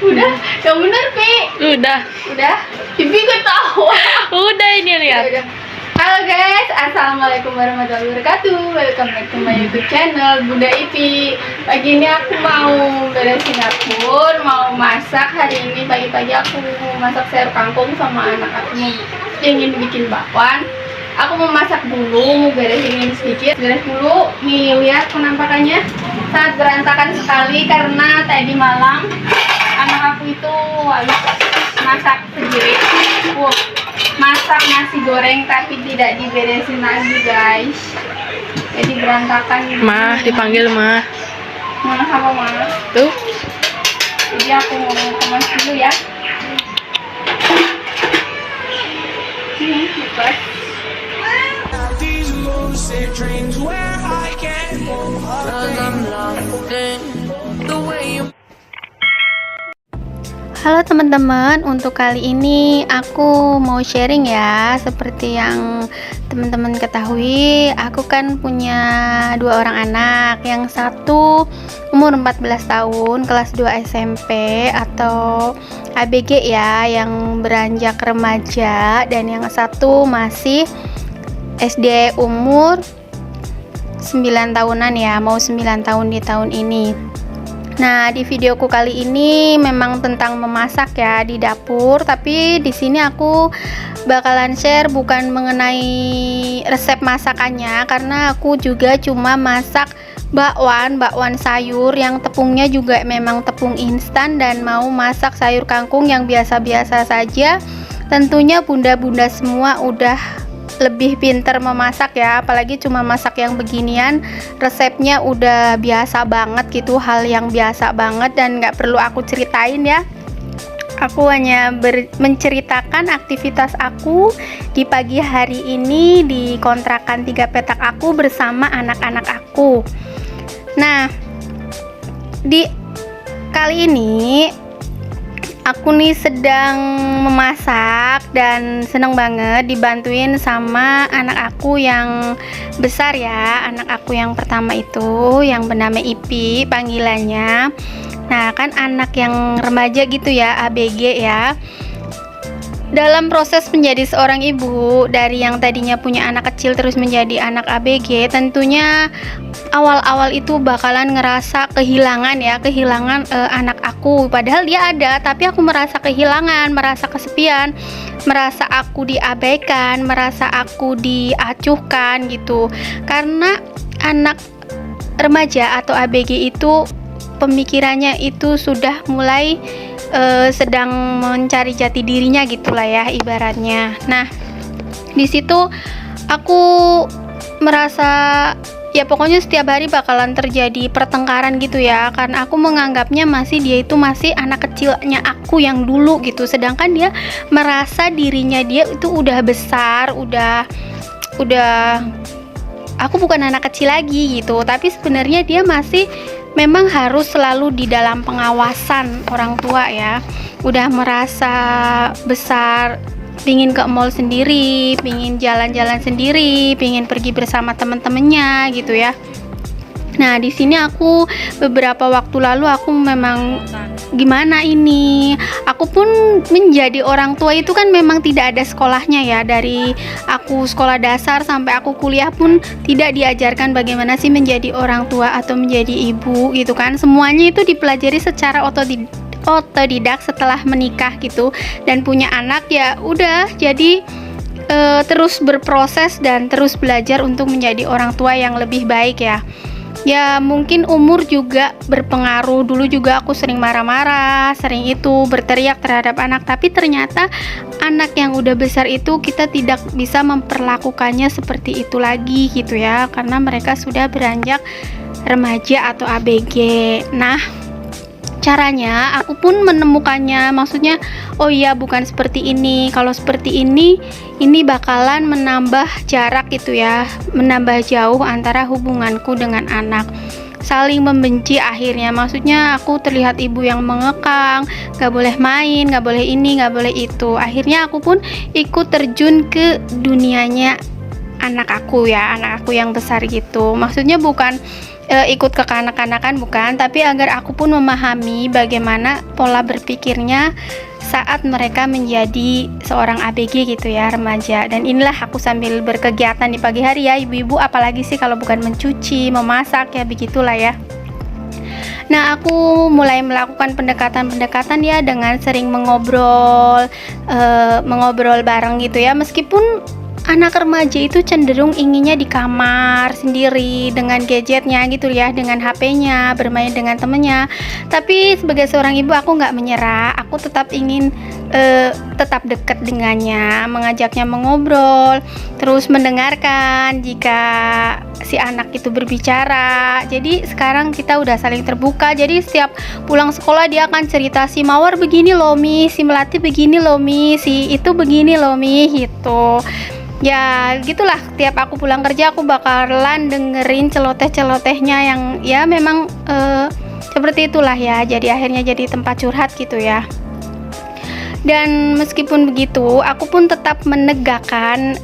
Udah, yang bener, Pi. Udah. Pipi ketawa. Udah ini lihat. Udah. Halo guys, assalamualaikum warahmatullahi wabarakatuh. Welcome back to my YouTube channel Bunda Ipi. Pagi ini aku mau beresin dapur, mau masak. Hari ini pagi-pagi aku mau masak sayur kangkung sama anak aku mau ingin bikin bakwan. Aku mau masak dulu, mau beresin ini sedikit. Beres dulu. Nih lihat penampakannya sangat berantakan sekali karena tadi malam anak aku itu habis masak sendiri. Masak nasi goreng tapi tidak diberesin lagi guys, jadi berantakan. Mah dipanggil mah. Mana sama mah Tuh. jadi aku mau kemas dulu ya. Ini bukan Halo teman-teman, untuk kali ini aku mau sharing ya. Seperti yang teman-teman ketahui, aku kan punya dua orang anak. Yang satu umur 14 tahun, kelas 2 SMP atau ABG ya, yang beranjak remaja. Dan yang satu masih SD umur 9 tahunan ya, mau 9 tahun di tahun ini. Nah, di videoku kali ini memang tentang memasak ya di dapur, tapi di sini aku bakalan share bukan mengenai resep masakannya, karena aku juga cuma masak bakwan sayur yang tepungnya juga memang tepung instan, dan mau masak sayur kangkung yang biasa-biasa saja. Tentunya bunda-bunda semua udah lebih pinter memasak ya, apalagi cuma masak yang beginian, resepnya udah biasa banget gitu, hal yang biasa banget dan nggak perlu aku ceritain ya. Aku hanya menceritakan aktivitas aku di pagi hari ini di kontrakan 3 petak aku bersama anak-anak aku. Nah, di kali ini aku nih sedang memasak dan seneng banget dibantuin sama anak aku yang besar ya. Anak aku yang pertama itu yang bernama Ipi panggilannya. Nah, kan anak yang remaja gitu ya, ABG ya. Dalam proses menjadi seorang ibu, dari yang tadinya punya anak kecil terus menjadi anak ABG, tentunya awal-awal itu bakalan ngerasa kehilangan ya, anak aku. Padahal dia ada, tapi aku merasa kehilangan, merasa kesepian, merasa aku diabaikan, merasa aku diacuhkan gitu. Karena anak remaja atau ABG itu pemikirannya itu sudah mulai sedang mencari jati dirinya gitulah ya ibaratnya. Nah, di situ aku merasa ya pokoknya setiap hari bakalan terjadi pertengkaran gitu ya, karena aku menganggapnya dia itu masih anak kecilnya aku yang dulu gitu, sedangkan dia merasa dirinya dia itu udah besar, udah aku bukan anak kecil lagi gitu, tapi sebenarnya dia masih memang harus selalu di dalam pengawasan orang tua ya. Udah merasa besar, pingin ke mall sendiri, pingin jalan-jalan sendiri, pingin pergi bersama temen-temennya gitu ya. Nah, di sini aku beberapa waktu lalu aku memang gimana ini, aku pun menjadi orang tua itu kan memang tidak ada sekolahnya ya. Dari aku sekolah dasar sampai aku kuliah pun tidak diajarkan bagaimana sih menjadi orang tua atau menjadi ibu gitu kan. Semuanya itu dipelajari secara otodidak setelah menikah gitu dan punya anak ya udah jadi terus berproses dan terus belajar untuk menjadi orang tua yang lebih baik ya. Ya mungkin umur juga berpengaruh. Dulu juga aku sering marah-marah, sering itu berteriak terhadap anak, tapi ternyata anak yang udah besar itu kita tidak bisa memperlakukannya seperti itu lagi gitu ya, karena mereka sudah beranjak remaja atau ABG. Nah, caranya aku pun menemukannya, maksudnya oh iya bukan seperti ini, kalau seperti ini bakalan menambah jarak gitu ya, menambah jauh antara hubunganku dengan anak, saling membenci akhirnya. Maksudnya aku terlihat ibu yang mengekang, gak boleh main, gak boleh ini, gak boleh itu. Akhirnya aku pun ikut terjun ke dunianya anak aku ya, anak aku yang besar gitu. Maksudnya bukan ikut kekanak-kanakan, bukan, tapi agar aku pun memahami bagaimana pola berpikirnya saat mereka menjadi seorang ABG gitu ya, remaja. Dan inilah aku sambil berkegiatan di pagi hari ya, ibu-ibu apalagi sih kalau bukan mencuci, memasak ya, begitulah ya. Nah, aku mulai melakukan pendekatan-pendekatan ya dengan sering mengobrol bareng gitu ya. Meskipun anak remaja itu cenderung inginnya di kamar sendiri dengan gadgetnya gitu ya, dengan HP-nya, bermain dengan temennya. Tapi sebagai seorang ibu aku nggak menyerah, aku tetap ingin tetap dekat dengannya, mengajaknya mengobrol, terus mendengarkan jika si anak itu berbicara. Jadi sekarang kita udah saling terbuka, jadi setiap pulang sekolah dia akan cerita, si Mawar begini loh Mi, si Melati begini loh Mi, si itu begini loh Mi, gitu. Ya gitulah, tiap aku pulang kerja aku bakalan dengerin celoteh-celotehnya yang ya memang seperti itulah ya, jadi akhirnya jadi tempat curhat gitu ya. Dan meskipun begitu, aku pun tetap menegakkan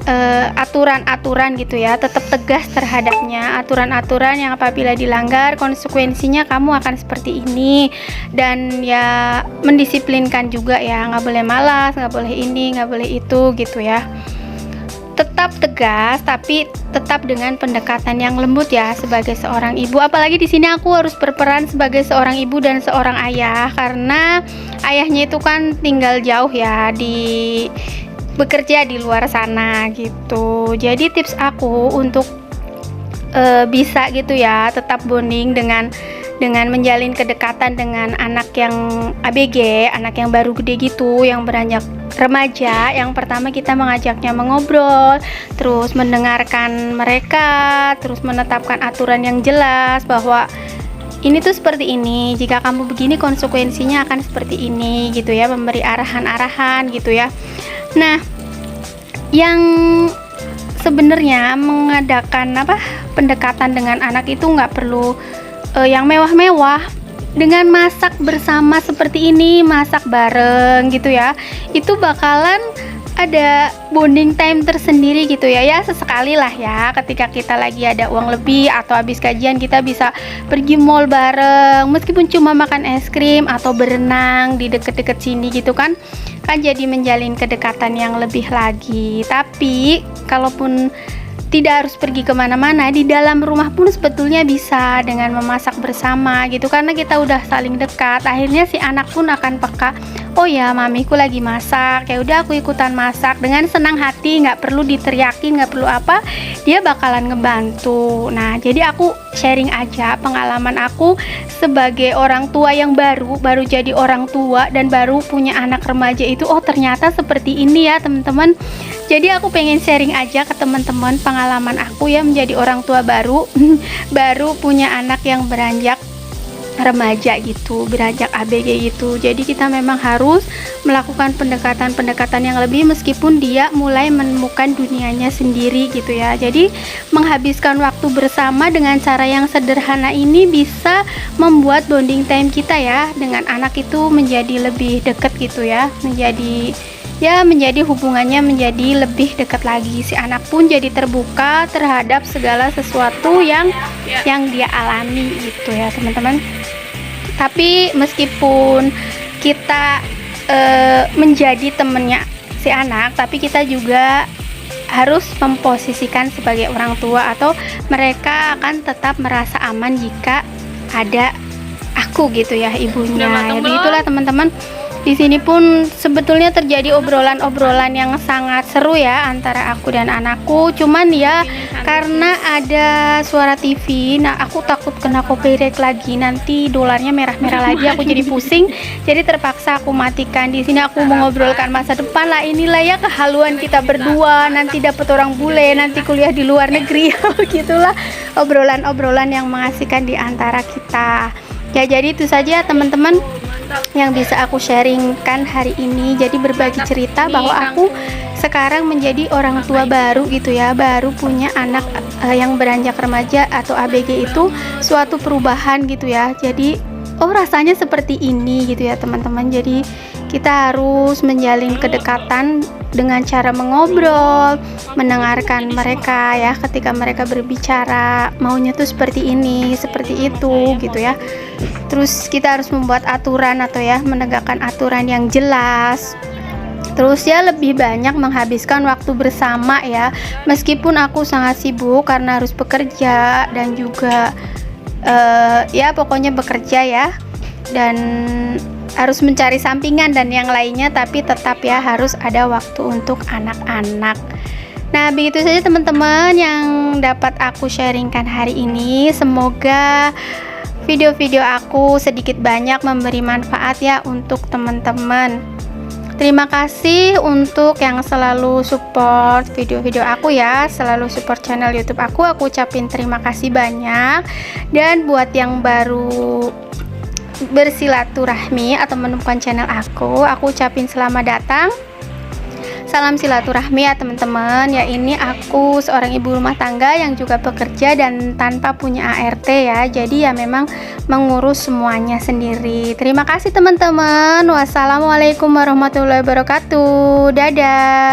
aturan-aturan gitu ya, tetap tegas terhadapnya, aturan-aturan yang apabila dilanggar konsekuensinya kamu akan seperti ini. Dan ya mendisiplinkan juga ya, nggak boleh malas, nggak boleh ini, nggak boleh itu gitu ya. Tetap tegas tapi tetap dengan pendekatan yang lembut ya sebagai seorang ibu. Apalagi di sini aku harus berperan sebagai seorang ibu dan seorang ayah, karena ayahnya itu kan tinggal jauh ya, bekerja di luar sana gitu. Jadi tips aku untuk bisa gitu ya tetap bonding dengan menjalin kedekatan dengan anak yang ABG, anak yang baru gede gitu, yang beranjak remaja. Yang pertama kita mengajaknya mengobrol, terus mendengarkan mereka, terus menetapkan aturan yang jelas bahwa ini tuh seperti ini, jika kamu begini konsekuensinya akan seperti ini gitu ya, memberi arahan-arahan gitu ya. Nah, yang sebenarnya mengadakan pendekatan dengan anak itu nggak perlu yang mewah-mewah. Dengan masak bersama seperti ini, masak bareng gitu ya, itu bakalan ada bonding time tersendiri gitu ya. Ya sesekali lah ya, ketika kita lagi ada uang lebih atau habis kajian kita bisa pergi mall bareng, meskipun cuma makan es krim atau berenang di deket-deket sini gitu kan jadi menjalin kedekatan yang lebih lagi. Tapi kalaupun tidak harus pergi kemana-mana, di dalam rumah pun sebetulnya bisa dengan memasak bersama gitu, karena kita udah saling dekat. Akhirnya si anak pun akan peka, oh ya mamiku lagi masak, ya udah aku ikutan masak dengan senang hati, nggak perlu diteriakin, nggak perlu apa, dia bakalan ngebantu. Nah, jadi aku sharing aja pengalaman aku sebagai orang tua yang baru jadi orang tua dan baru punya anak remaja itu, oh ternyata seperti ini ya teman-teman. Jadi aku pengen sharing aja ke teman-teman pengalaman aku ya menjadi orang tua baru baru punya anak yang beranjak remaja gitu, beranjak ABG gitu. Jadi kita memang harus melakukan pendekatan-pendekatan yang lebih meskipun dia mulai menemukan dunianya sendiri gitu ya. Jadi menghabiskan waktu bersama dengan cara yang sederhana ini bisa membuat bonding time kita ya dengan anak itu menjadi lebih dekat gitu ya, menjadi hubungannya menjadi lebih dekat lagi. Si anak pun jadi terbuka terhadap segala sesuatu yang dia alami gitu ya teman-teman. Tapi meskipun kita menjadi temennya si anak, tapi kita juga harus memposisikan sebagai orang tua, atau mereka akan tetap merasa aman jika ada aku gitu ya, ibunya. Ya begitulah teman-teman. Di sini pun sebetulnya terjadi obrolan-obrolan yang sangat seru ya antara aku dan anakku. Cuman ya karena ada suara TV, nah aku takut kena copyright lagi, nanti dolarnya merah-merah lagi, aku jadi pusing. Jadi terpaksa aku matikan. Di sini aku mengobrolkan masa depan lah, inilah ya kehaluan kita berdua, nanti dapat orang bule, nanti kuliah di luar negeri. Gitulah obrolan-obrolan yang mengasihkan di antara kita. Ya jadi itu saja teman-teman yang bisa aku sharingkan hari ini. Jadi berbagi cerita bahwa aku sekarang menjadi orang tua baru gitu ya, baru punya anak yang beranjak remaja atau ABG itu suatu perubahan gitu ya. Jadi oh rasanya seperti ini gitu ya teman-teman. Jadi kita harus menjalin kedekatan dengan cara mengobrol, mendengarkan mereka ya ketika mereka berbicara, maunya tuh seperti ini, seperti itu gitu ya. Terus kita harus membuat aturan atau ya menegakkan aturan yang jelas. Terus ya lebih banyak menghabiskan waktu bersama ya. Meskipun aku sangat sibuk karena harus bekerja dan juga ya pokoknya bekerja ya. Dan harus mencari sampingan dan yang lainnya, tapi tetap ya harus ada waktu untuk anak-anak. Nah, begitu saja teman-teman yang dapat aku sharingkan hari ini. Semoga video-video aku sedikit banyak memberi manfaat ya untuk teman-teman. Terima kasih untuk yang selalu support video-video aku ya, selalu support channel YouTube aku ucapin terima kasih banyak. Dan buat yang baru bersilaturahmi atau menemukan channel aku ucapin selamat datang. Salam silaturahmi ya teman-teman. Ya, ini aku seorang ibu rumah tangga yang juga bekerja dan tanpa punya ART ya. Jadi ya memang mengurus semuanya sendiri. Terima kasih teman-teman. Wassalamualaikum warahmatullahi wabarakatuh. Dadah.